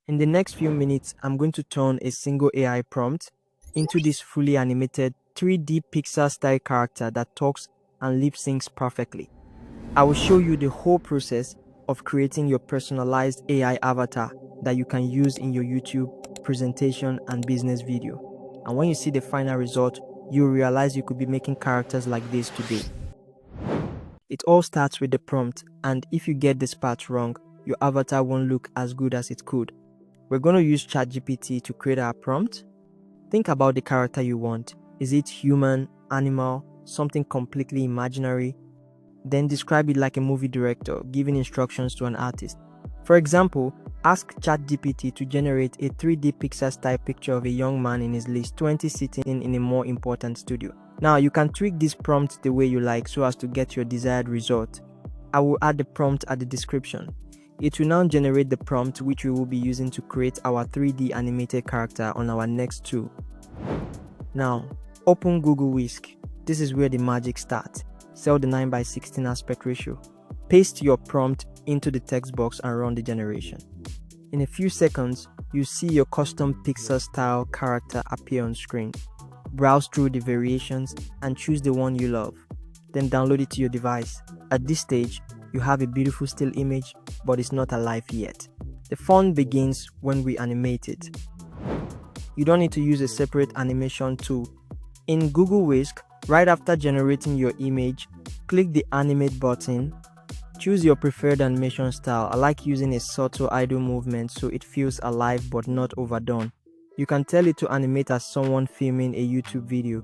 In the next few minutes, I'm going to turn a single AI prompt into this fully animated 3D Pixar-style character that talks and lip syncs perfectly. I will show you the whole process of creating your personalized AI avatar that you can use in your YouTube presentation and business video. And when you see the final result, you'll realize you could be making characters like this today. It all starts with the prompt, and if you get this part wrong, your avatar won't look as good as it could. We're going to use ChatGPT to create our prompt. Think about the character you want. Is it human, animal, something completely imaginary? Then describe it like a movie director giving instructions to an artist. For example, ask ChatGPT to generate a 3D Pixar-style picture of a young man in his late 20s sitting in a more important studio. Now, you can tweak this prompt the way you like so as to get your desired result. I will add the prompt at the description. It will now generate the prompt which we will be using to create our 3D animated character on our next tool. Now, open Google Whisk. This is where the magic starts. Cell the 9:16 aspect ratio. Paste your prompt into the text box and run the generation. In a few seconds, you see your custom Pixar-style character appear on screen. Browse through the variations and choose the one you love. Then download it to your device. At this stage, you have a beautiful still image, but it's not alive yet. The fun begins when we animate it. You don't need to use a separate animation tool. In Google Whisk, right after generating your image, click the Animate button. Choose your preferred animation style. I like using a subtle idle movement so it feels alive but not overdone. You can tell it to animate as someone filming a YouTube video.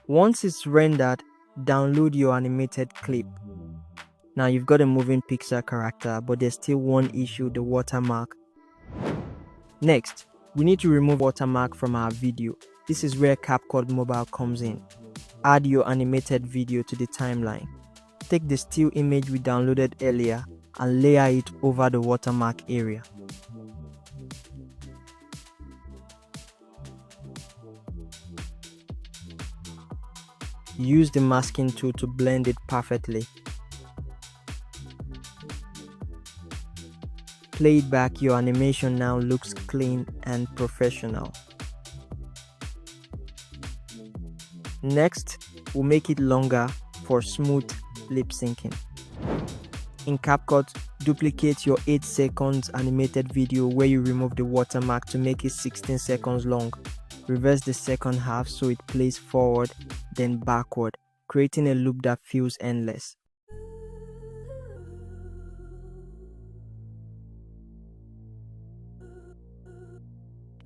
Once it's rendered, download your animated clip. Now you've got a moving Pixar character, but there's still one issue: the watermark. Next, we need to remove watermark from our video. This is where CapCut Mobile comes in. Add your animated video to the timeline. Take the still image we downloaded earlier and layer it over the watermark area. Use the masking tool to blend it perfectly. Play it back. Your animation now looks clean and professional. Next, we'll make it longer for smooth lip syncing. In CapCut, duplicate your 8 seconds animated video where you remove the watermark to make it 16 seconds long. Reverse the second half so it plays forward, then backward, creating a loop that feels endless.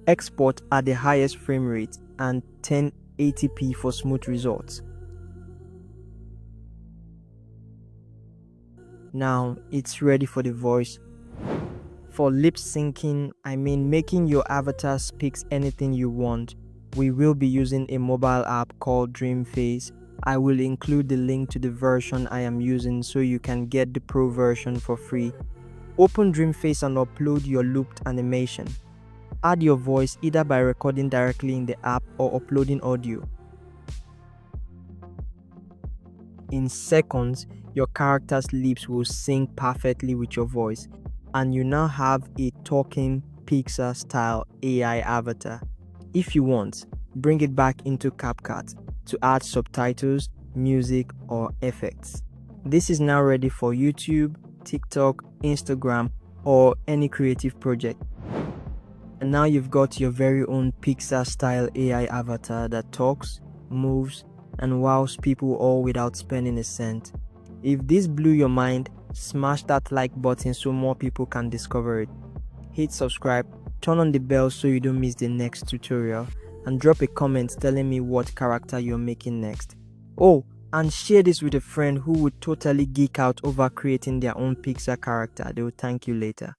Export at the highest frame rate and 1080p for smooth results. Now it's ready for the voice. For lip syncing, I mean making your avatar speaks anything you want, we will be using a mobile app called Dreamface. I will include the link to the version I am using so you can get the pro version for free. Open Dreamface and upload your looped animation. Add your voice either by recording directly in the app or uploading audio. In seconds, your character's lips will sync perfectly with your voice, and you now have a talking Pixar-style AI avatar. If you want, bring it back into CapCut to add subtitles, music, or effects. This is now ready for YouTube, TikTok, Instagram, or any creative project. And now you've got your very own Pixar-style AI avatar that talks, moves, and wows people all without spending a cent. If this blew your mind, smash that like button so more people can discover it. Hit subscribe, turn on the bell so you don't miss the next tutorial, and drop a comment telling me what character you're making next. Oh, and share this with a friend who would totally geek out over creating their own Pixar character. They will thank you later.